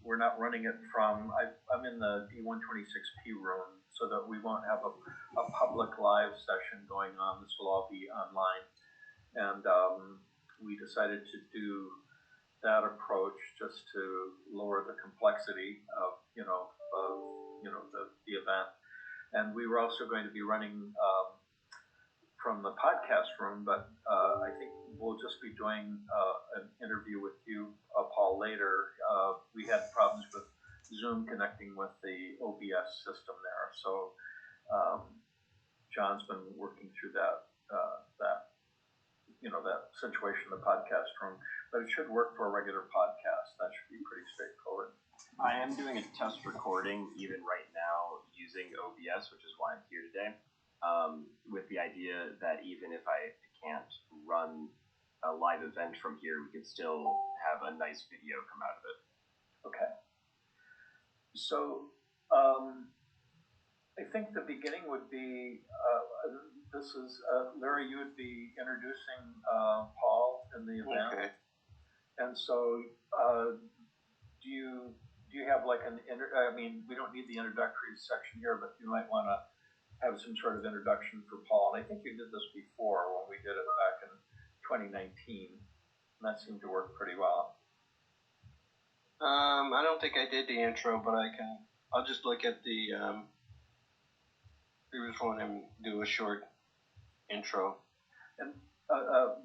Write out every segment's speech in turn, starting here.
we're not running it from. I'm in the D126P room, so that we won't have a public live session going on. This will all be online, and we decided to do that approach just to lower the complexity of the event. And we were also going to be running from the podcast room, but I think we'll just be doing an interview with you, Paul, later. We had problems with Zoom connecting with the OBS system there, so John's been working through that situation in the podcast room. But it should work for a regular podcast. That should be pretty straightforward. I am doing a test recording even right now using OBS, which is why I'm here today, with the idea that even if I can't run a live event from here, we can still have a nice video come out of it. Okay. So I think the beginning would be, Larry, you would be introducing Paul in the event. Okay. And so do you have like we don't need the introductory section here, but you might want to have some sort of introduction for Paul. And I think you did this before when we did it back in 2019, and that seemed to work pretty well. I don't think I did the intro, but I'll just look at the previous one and do a short intro. And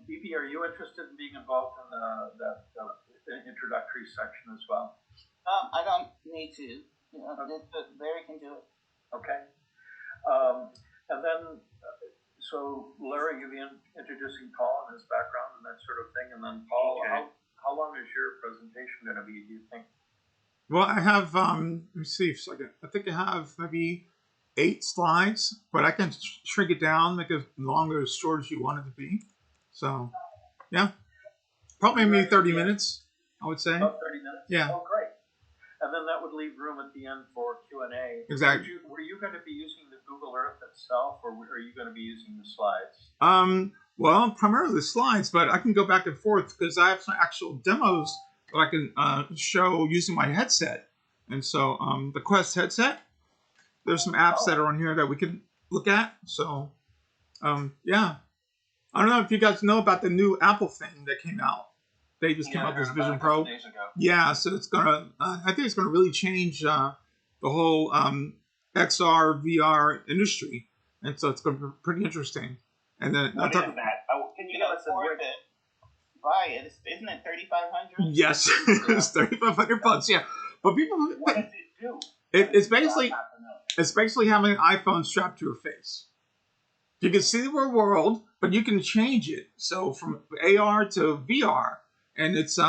BB, are you interested in being involved in that introductory section as well? I don't need to. Larry can do it. Okay. And then, so Larry, you'll be introducing Paul and his background and that sort of thing. And then Paul, okay. How long is your presentation going to be, do you think? Well, I have, let me see if I think I have maybe 8 slides, but I can shrink it down, make it longer or short as you want it to be. So, yeah. Probably maybe 30 minutes, I would say. About 30 minutes? Yeah. Oh, great. And then that would leave room at the end for Q&A. Exactly. Were you going to be using the Google Earth itself, or are you going to be using the slides? Well, primarily the slides, but I can go back and forth because I have some actual demos that I can show using my headset. And so the Quest headset, there's some apps that are on here that we can look at. So, yeah. I don't know if you guys know about the new Apple thing that came out. They just came out with this Vision Pro. Days ago. Yeah, so it's gonna. I think it's gonna really change the whole XR VR industry, and so it's gonna be pretty interesting. And then What is that? Can you afford to buy it? Isn't it $3,500? Yes, it's $3,500. Yeah, but people. What does it do? It's basically having an iPhone strapped to your face. You can see the real world, but you can change it. So from AR to VR. And it's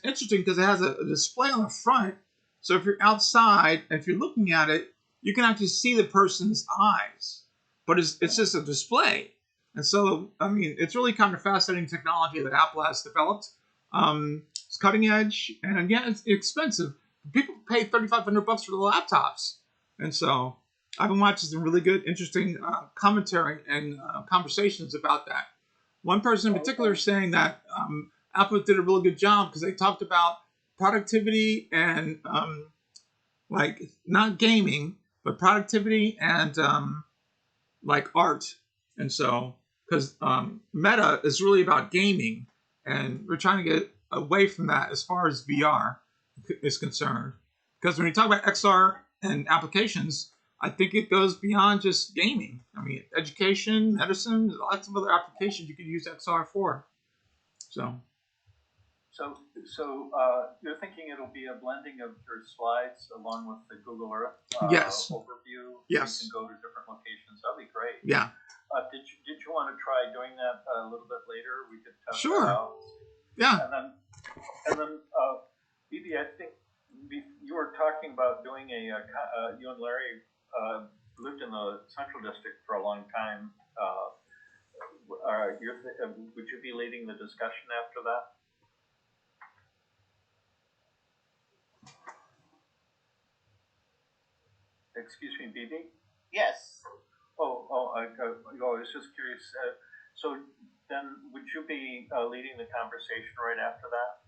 interesting because it has a display on the front. So if you're outside, if you're looking at it, you can actually see the person's eyes. But it's just a display. And so, I mean, it's really kind of fascinating technology that Apple has developed. It's cutting edge, and yeah, it's expensive. People pay $3,500 for the laptops. And so I've been watching some really good, interesting commentary and conversations about that. One person in particular is saying that Apple did a really good job because they talked about productivity and like not gaming, but productivity and like art. And so, because Meta is really about gaming, and we're trying to get away from that as far as VR is concerned. Because when you talk about XR and applications, I think it goes beyond just gaming. I mean, education, medicine, lots of other applications you could use XR for. So you're thinking it'll be a blending of your slides along with the Google Earth Yes. overview? Yes. You can go to different locations. That'd be great. Yeah. Did you want to try doing that a little bit later? We could test Sure. that out. Yeah. And then Bibi, I think you were talking about doing you and Larry lived in the Central District for a long time. Would you be leading the discussion after that? Excuse me, BB? Yes. I was just curious. So then, would you be leading the conversation right after that?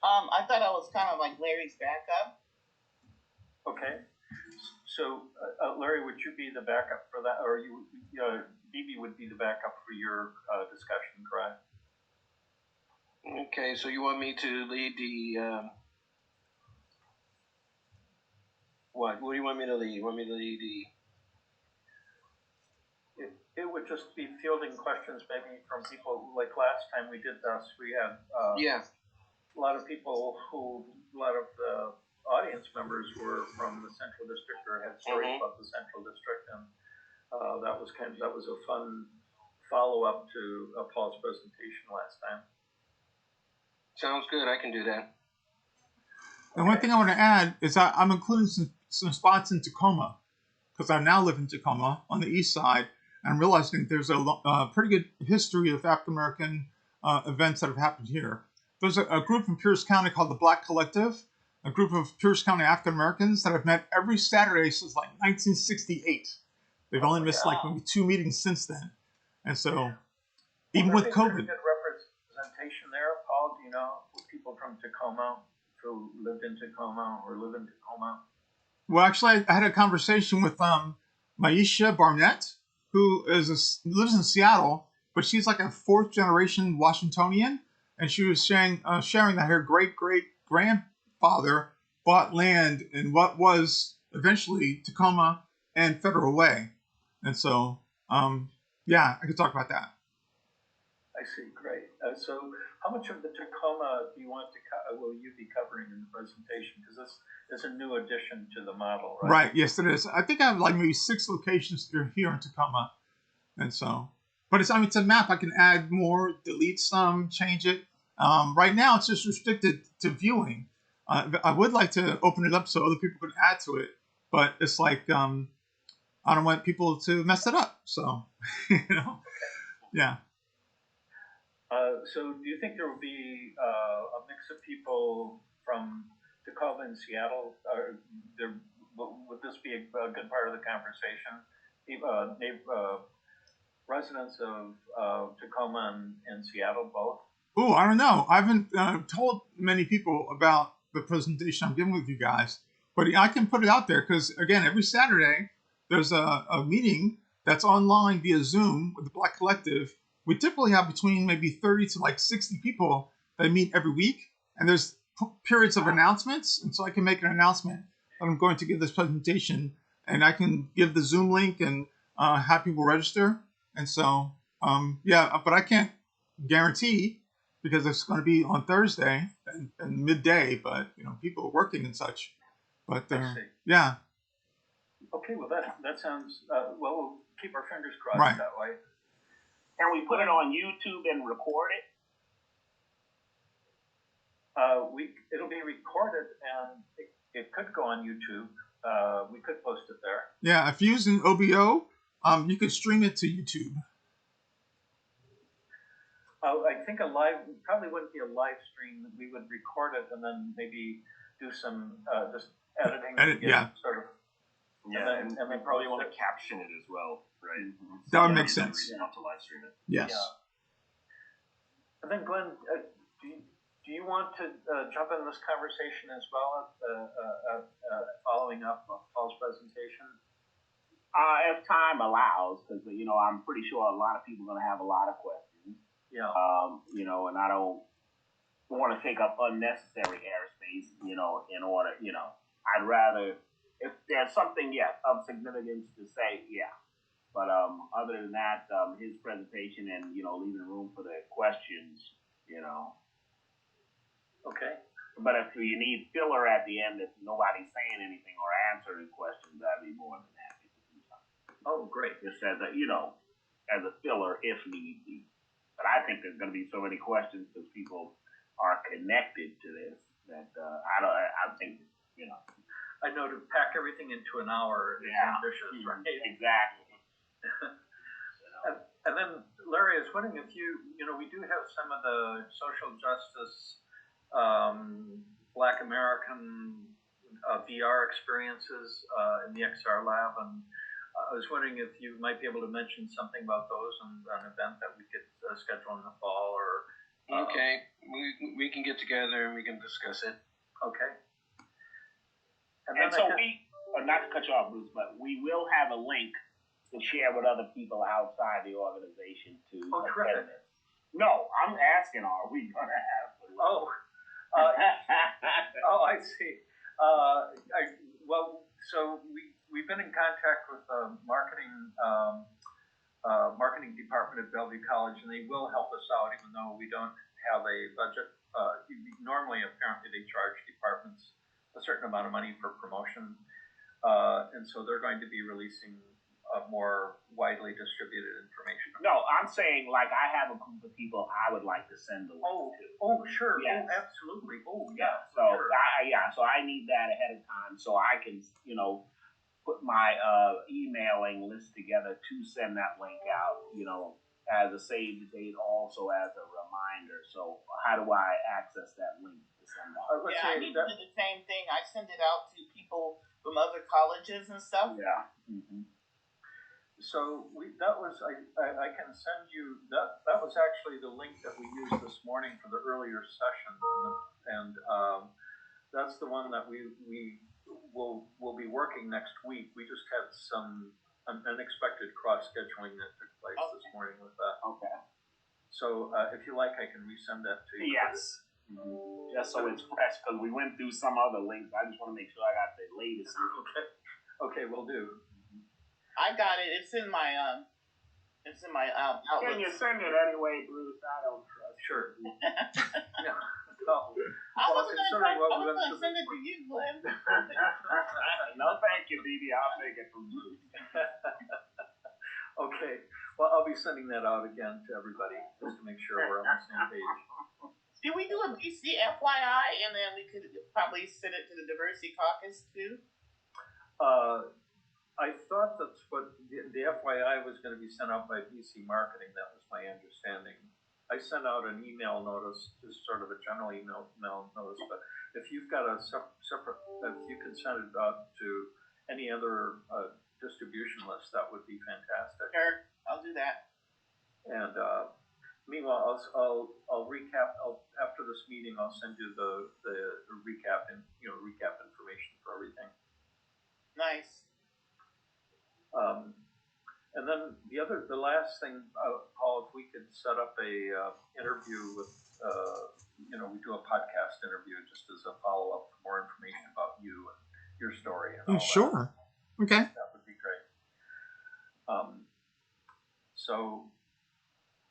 I thought I was kind of like Larry's backup. Okay. So, Larry, would you be the backup for that, or BB would be the backup for your discussion, correct? Okay, so you want me to lead the what? What do you want me to lead? You want me to lead the? It would just be fielding questions, maybe from people. Like last time we did this, we had a lot of people a lot of the audience members were from the Central District or had stories about the Central District, and that was a fun follow up to Paul's presentation last time. Sounds good. I can do that. And one thing I want to add is I'm including some spots in Tacoma because I now live in Tacoma on the east side. I'm realizing there's a pretty good history of African American events that have happened here. There's a group in Pierce County called the Black Collective, a group of Pierce County African Americans that have met every Saturday since like 1968. They've only missed like maybe 2 meetings since then. And so, even with COVID. Good representation there, Paul. Do you know people from Tacoma who lived in Tacoma or live in Tacoma? Well, actually, I had a conversation with Maisha Barnett, who lives in Seattle, but she's like a 4th generation Washingtonian, and she was sharing that her great grandfather bought land in what was eventually Tacoma and Federal Way, and so yeah, I could talk about that. I see, great. So, how much of the Tacoma do you want to will you be covering in the presentation? Because this is a new addition to the model, right? Right. Yes, it is. I think I have like maybe 6 locations here in Tacoma, and so, but it's a map. I can add more, delete some, change it. Right now, it's just restricted to viewing. I would like to open it up so other people can add to it, but it's like I don't want people to mess it up. So, yeah. So, do you think there will be a mix of people from Tacoma and Seattle? Would this be a good part of the conversation? Residents of Tacoma and Seattle both? Oh, I don't know. I haven't told many people about the presentation I'm giving with you guys, but I can put it out there because, again, every Saturday there's a meeting that's online via Zoom with the Black Collective. We typically have between maybe 30 to like 60 people that meet every week, and there's periods of announcements, and so I can make an announcement that I'm going to give this presentation, and I can give the Zoom link and have people register, and so yeah, but I can't guarantee because it's going to be on Thursday and midday, but people are working and such, but yeah. Okay, well that sounds we'll keep our fingers crossed right. That way. Can we put it on YouTube and record it? It'll be recorded and it could go on YouTube. We could post it there. Yeah, if you're using OBO, you could stream it to YouTube. I think probably wouldn't be a live stream. We would record it and then maybe do some just editing. Sort of. Yeah, and we probably want to caption it as well, right? That would make sense. Not to live stream it. Yes. Yeah. And then, Glenn, do you want to jump in this conversation as well, following up on Paul's presentation? If time allows, because I'm pretty sure a lot of people are going to have a lot of questions. Yeah. And I don't want to take up unnecessary airspace. In order, I'd rather. If there's something, of significance to say, But other than that, his presentation and leaving room for the questions, Okay. But if you need filler at the end, if nobody's saying anything or answering questions, I'd be more than happy to do something. Oh, great. Just as as a filler if need be. But I think there's going to be so many questions because people are connected to this that I think. I know to pack everything into an hour is ambitious, right? Exactly. And then, Larry, I was wondering if we do have some of the social justice, Black American VR experiences in the XR lab, and I was wondering if you might be able to mention something about those and an event that we could schedule in the fall or. Okay. we can get together and we can discuss it. Okay. And so not to cut you off, Bruce, but we will have a link to share with other people outside the organization to attend this. No, I'm asking, are we going to have the link? I see. So we've been in contact with the marketing department at Bellevue College, and they will help us out, even though we don't have a budget. Normally, apparently, they charge departments a certain amount of money for promotion, and so they're going to be releasing more widely distributed information. No, I'm saying like I have a group of people I would like to send the link to. Oh, sure. Yes. Oh, absolutely. Oh, yeah. So sure. So I need that ahead of time so I can put my emailing list together to send that link out. As a save the date, also as a reminder. So how do I access that link to send out? I need to do the same thing. I send it out to people from other colleges and stuff. Yeah. Mm-hmm. So I can send you that was actually the link that we used this morning for the earlier session, and that's the one that we will be working next week. We just had some unexpected cross scheduling that took place this morning with that. Okay. So if you like, I can resend that to you. Yes. Mm-hmm. Just so it's fresh, because we went through some other links. I just want to make sure I got the latest. Okay, will do. I got it. It's in my outlook. Can you send it anyway, Bruce? I don't trust. Sure. No. I wasn't going to send it to you, Glenn. No, thank you, Dee. I'll take it from Bruce. Okay. Well, I'll be sending that out again to everybody just to make sure we're on the same page. Did we do a BC FYI, and then we could probably send it to the Diversity Caucus too? I thought that's what the FYI was going to be sent out by BC Marketing. That was my understanding. I sent out an email notice, just sort of a general email notice. But if you've got a separate, if you can send it out to any other distribution list, that would be fantastic. Sure, I'll do that. And meanwhile, I'll recap. After this meeting, I'll send you the recap and recap information for everything. Nice. And then the last thing, Paul, if we could set up a interview with, we do a podcast interview just as a follow up for more information about you and your story. And all sure. That. Okay. That would be great. So,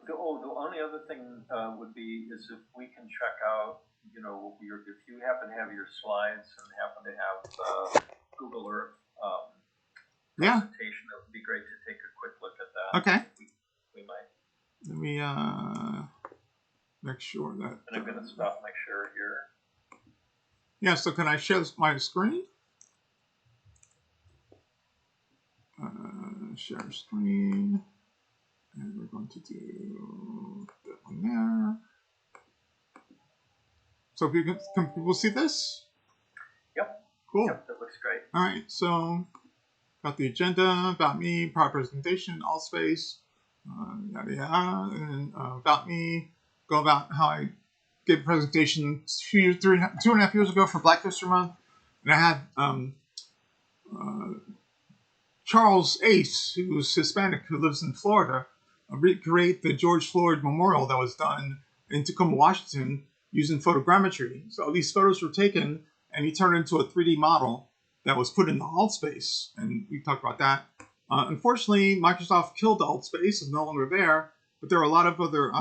the only other thing would be is if we can check out, if you happen to have your slides and happen to have Google Earth. Presentation, it would be great to take a quick look at that. Okay. We might. Let me make sure that. And I'm going to stop my share here. Yeah. So can I share my screen? Share screen, and we're going to do that one there. So can people see this? Yep. Cool. Yep, that looks great. All right. So. Got the agenda, about me, prior presentation, all space, yada yada, and about me, go about how I gave a presentation 2.5 years ago for Black History Month, and I had Charles Ace, who's Hispanic, who lives in Florida, recreate the George Floyd Memorial that was done in Tacoma, Washington, using photogrammetry. So these photos were taken, and he turned into a 3D model that was put in the alt space, and we talked about that. Unfortunately, Microsoft killed the alt space; it's no longer there. But there are a lot of other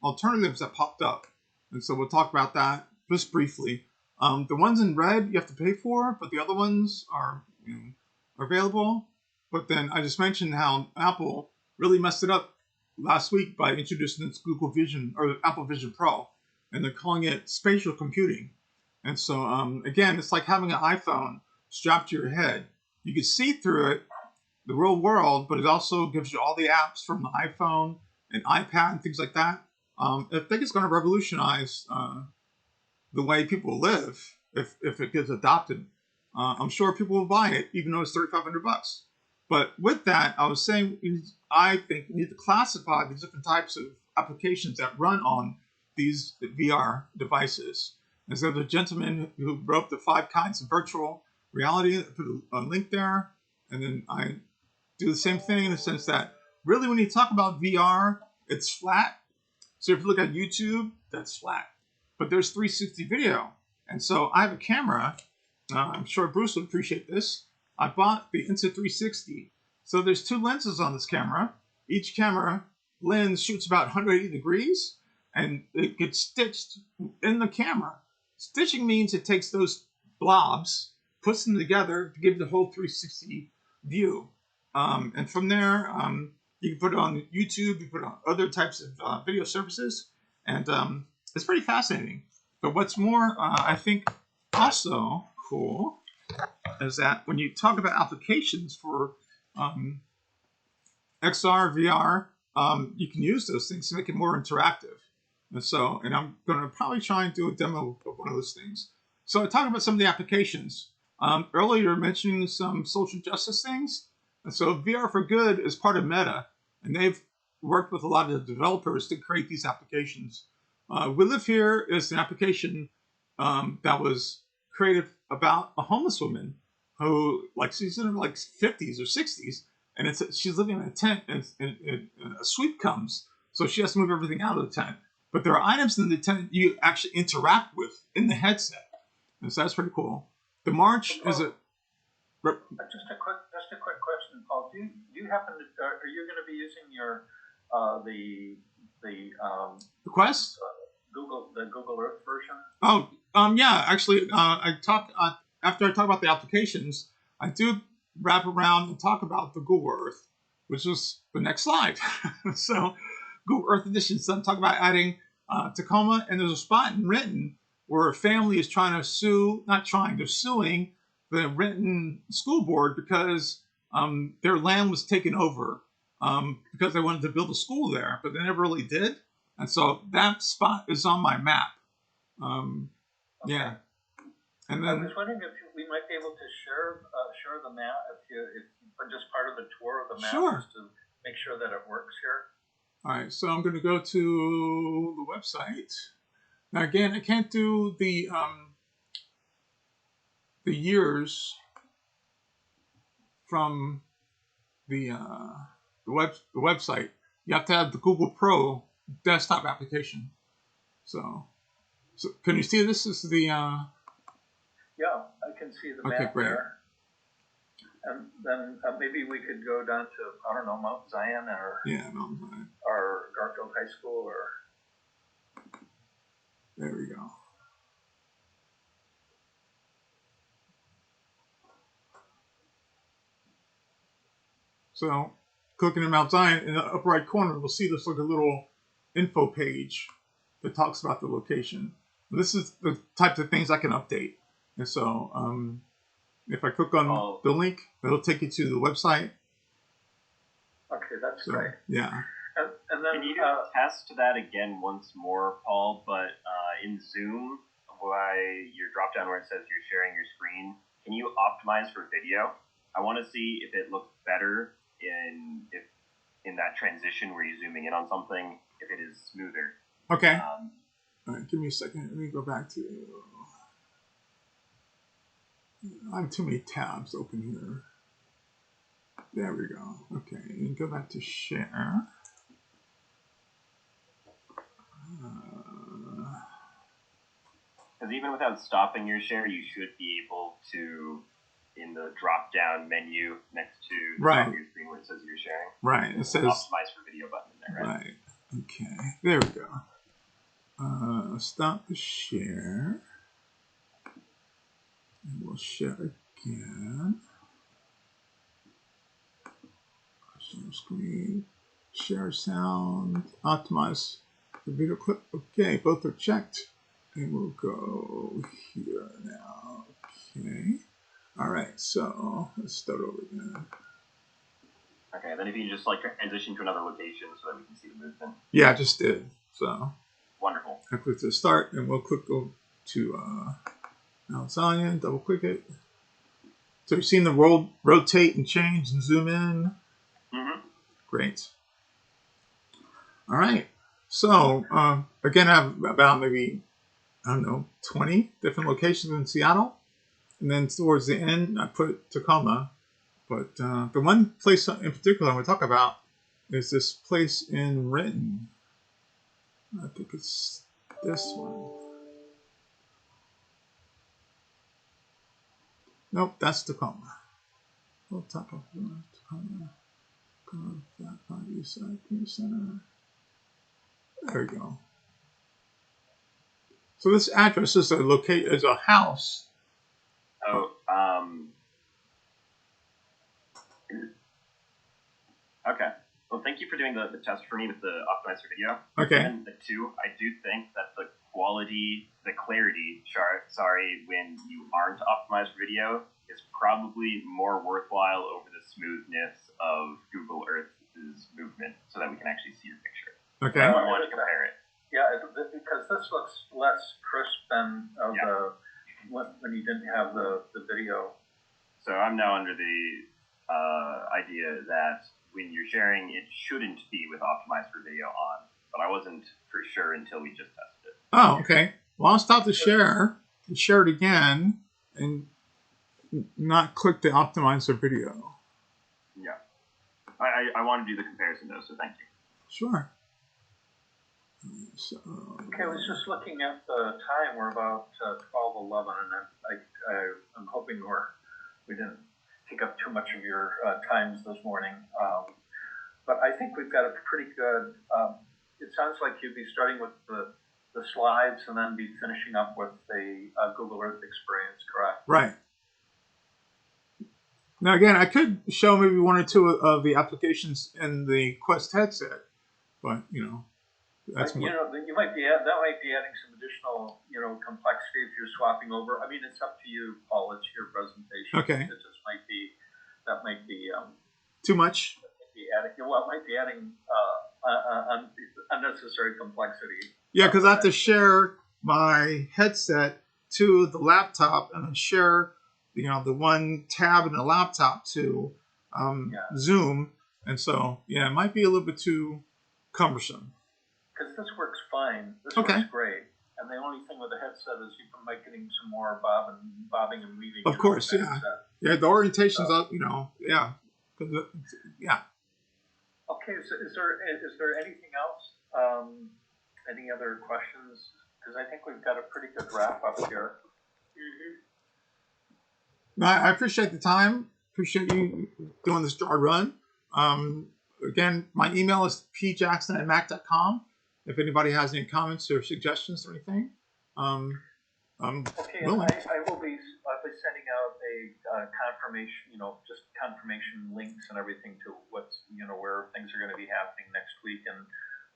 alternatives that popped up, and so we'll talk about that just briefly. The ones in red you have to pay for, but the other ones are available. But then I just mentioned how Apple really messed it up last week by introducing its Google Vision or Apple Vision Pro, and they're calling it spatial computing. And so again, it's like having an iPhone strapped to your head. You can see through it, the real world, but it also gives you all the apps from the iPhone and iPad and things like that. I think it's going to revolutionize the way people live if it gets adopted. I'm sure people will buy it, even though it's $3,500. But with that, I was saying, I think we need to classify the different types of applications that run on these VR devices. And so the gentleman who wrote the 5 kinds of virtual reality, I put a link there, and then I do the same thing in the sense that really when you talk about VR, it's flat. So if you look at YouTube, that's flat. But there's 360 video. And so I have a camera. I'm sure Bruce would appreciate this. I bought the Insta360. So there's 2 lenses on this camera. Each camera lens shoots about 180 degrees, and it gets stitched in the camera. Stitching means it takes those blobs, puts them together to give the whole 360 view. And from there, you can put it on YouTube, you put it on other types of video services, and it's pretty fascinating. But what's more, I think, also cool is that when you talk about applications for XR, VR, you can use those things to make it more interactive. And I'm going to probably try and do a demo of one of those things. So I talked about some of the applications. Earlier, mentioning some social justice things. And so VR for Good is part of Meta, and they've worked with a lot of the developers to create these applications. We Live Here is an application that was created about a homeless woman who, like, she's in her like 50s or 60s, and she's living in a tent, and a sweep comes, so she has to move everything out of the tent. But there are items in the tent you actually interact with in the headset, and so that's pretty cool. The March is a just a quick question, Paul. Do you happen to are you going to be using your the Quest? The Google Earth version? Oh, yeah. Actually, after I talk about the applications, I do wrap around and talk about the Google Earth, which is the next slide. So, Google Earth Edition. So I'm talking about adding Tacoma, and there's a spot in Renton where a family is they're suing the Renton School Board because their land was taken over because they wanted to build a school there, but they never really did. And so that spot is on my map. Okay. Yeah. And I then was wondering if we might be able to share the map if just part of the tour of the map, Sure, just to make sure that it works here. all right. So I'm going to go to the website. Now again, I can't do the years from the website. You have to have the Google Pro desktop application. So can you see this? This is the Yeah, I can see the map great. there. And then maybe we could go down to, I don't know, Mount Zion or Mount Zion. or Garfield High School or. There we go. So clicking in Mount Zion, in the upper right corner, we'll see this like a little info page that talks about the location. This is the types of things I can update. And so if I click on the link, it'll take you to the website. Okay, that's great. Yeah. And then can you test that again once more, Paul? But in Zoom, your drop down where it says you're sharing your screen, can you optimize for video? I want to see if it looks better in that transition where you're zooming in on something, if it is smoother. Okay. All right, give me a second. Let me go back to. I have too many tabs open here. There we go. Okay, and go back to share. Because even without stopping your share, you should be able to, in the drop-down menu next to the top of your screen where it says you're sharing. Right. It says optimize for video button in there, right? Right. Okay. There we go. Stop the share. And we'll share again. Share screen. Share sound. Optimize the video clip. Okay. Both are checked. And we'll go here now. Okay. All right. So let's start over again. Okay, then if you just like transition to another location so that we can see the movement. Yeah, I just did. So wonderful. I click to start, and we'll click go to Mount Zion. Double click it. So you've seen the world rotate and change and zoom in. Mm-hmm. Great. All right. So, again, I have about maybe, I don't know, 20 different locations in Seattle. And then towards the end, I put Tacoma. But the one place in particular I want to talk about is this place in Renton. I think it's this one. Nope, that's Tacoma. Oh, Tacoma, East Side, Community Center. There we go. So this address is a house. Oh, okay. Well, thank you for doing the test for me with the optimizer video. Okay. And the two, I do think that the clarity chart, when you aren't optimized for video, is probably more worthwhile over the smoothness of Google Earth's movement, so that we can actually see your picture. Okay. I want to compare it. Yeah, because this looks less crisp than when you didn't have the video. So I'm now under the idea that when you're sharing, it shouldn't be with optimized for video on, but I wasn't for sure until we just tested it. Oh, okay. Well, I'll stop the share and share it again and not click the optimizer video. Yeah. I want to do the comparison though, so thank you. Sure. So, okay, I was just looking at the time. We're about 12:11, and I'm hoping we didn't take up too much of your times this morning. But I think we've got a pretty good. It sounds like you'd be starting with the slides and then be finishing up with the Google Earth experience, correct? Right. Now, again, I could show maybe one or two of the applications in the Quest headset, but that's more. You might be adding some additional complexity if you're swapping over. I mean, it's up to you, Paul. It's your presentation. Okay. It just might be too much. It might be adding unnecessary complexity. Yeah, because I have to share my headset to the laptop and then share, the one tab in the laptop to Zoom, and so it might be a little bit too cumbersome. Because this works fine. This Okay. works great. And the only thing with the headset is you might getting some more bobbing and weaving. Of course, yeah. Headset. Yeah, the orientation's up, yeah. Yeah. Okay, so is there anything else? Any other questions? Because I think we've got a pretty good wrap up here. No, I appreciate the time. Appreciate you doing this dry run. Again, my email is pjackson@mac.com. If anybody has any comments or suggestions or anything, I'm willing. I will be sending out a confirmation, just confirmation links and everything to what's, where things are going to be happening next week. And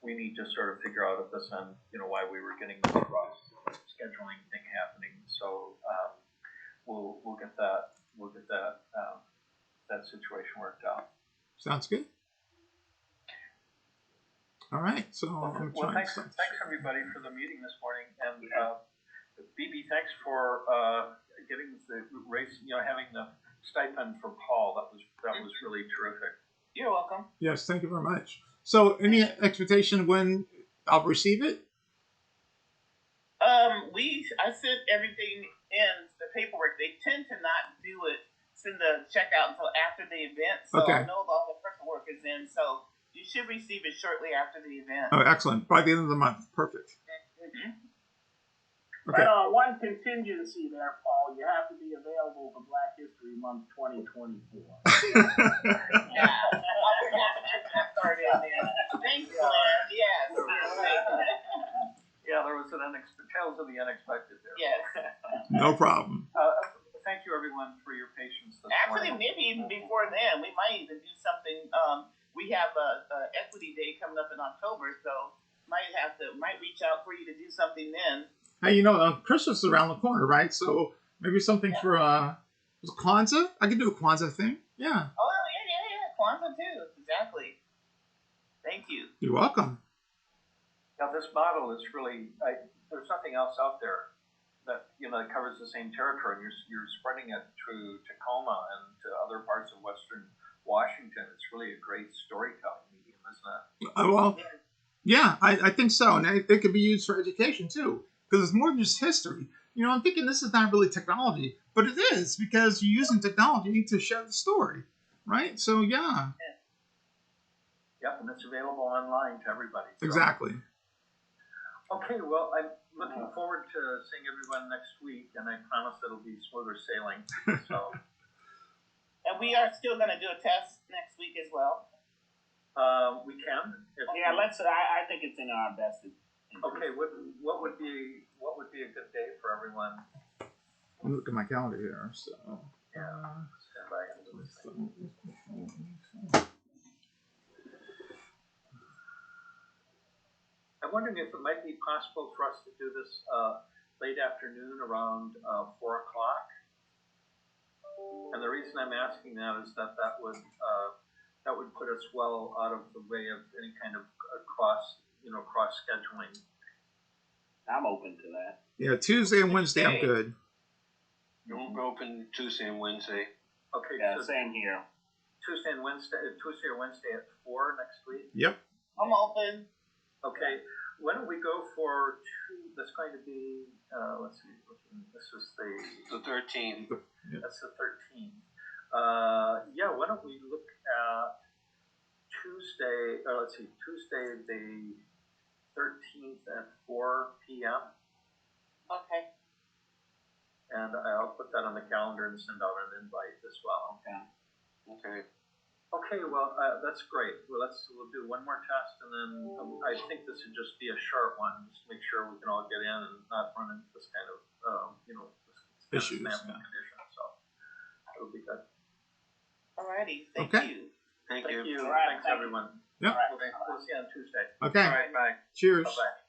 we need to sort of figure out at this end, why we were getting this cross scheduling thing happening. So we'll get that situation worked out. Sounds good. All right. So thanks everybody for the meeting this morning, and BB, thanks for getting the race, having the stipend for Paul. That was really terrific. You're welcome. Yes, thank you very much. So, any expectation when I'll receive it? I sent everything in the paperwork. They tend to not send the check out until after the event. So okay. I know all the paperwork is in. So you should receive it shortly after the event. Oh, excellent! By the end of the month, perfect. Okay. But one contingency there, Paul. You have to be available for Black History Month 2024. Yeah. Started in there. Thanks, Glenn. Yes. Yeah, there was tales of the unexpected there. Yes. No problem. Thank you, everyone, for your patience this morning. Actually, maybe even before then, we might even do something. We have a Equity Day coming up in October, so might reach out for you to do something then. Hey, Christmas is around the corner, right? So maybe something for Kwanzaa. I could do a Kwanzaa thing. Yeah. Oh yeah. Kwanzaa too. Exactly. Thank you. You're welcome. Now this model is really there's nothing else out there that that covers the same territory. And you're spreading it to Tacoma and to other parts of Western Washington. It's really a great storytelling medium, isn't it? Well, Yeah, I think so, and it could be used for education too, because it's more than just history. You know, I'm thinking this is not really technology, but it is because you're using technology to share the story, right? So yeah, Yep, and it's available online to everybody. So. exactly. Okay, well, I'm looking forward to seeing everyone next week, and I promise it'll be smoother sailing. So, And we are still going to do a test next week as well. we can. Yeah, I think it's in our best interest. Okay, what would be a good day for everyone? Let me look at my calendar here. So Yeah, stand by. I'm wondering if it might be possible for us to do this late afternoon around 4 o'clock. And the reason I'm asking that is that would put us well out of the way of any kind of cross scheduling. I'm open to that. yeah, Tuesday and Wednesday I'm good. We're open Tuesday and Wednesday. Okay, Yeah, so same here. Tuesday or Wednesday at 4 next week. Yep. I'm open. Okay, why don't we go for two? That's going to be let's see. This is The 13th. That's the 13th. Yeah, why don't we look at Tuesday? Let's see, Tuesday the 13th at 4 p.m. Okay. And I'll put that on the calendar and send out an invite as well. Okay. Okay, well, that's great. We'll do one more test, and then I think this would just be a short one, just to make sure we can all get in and not run into this kind of, this Issues, snapping yeah. condition. So it'll be good. Alrighty. Thank Okay. you. Thank you. All right, thanks, thank you. everyone. Yep. We'll see you on Tuesday. Okay. All right, bye. Cheers. Bye-bye.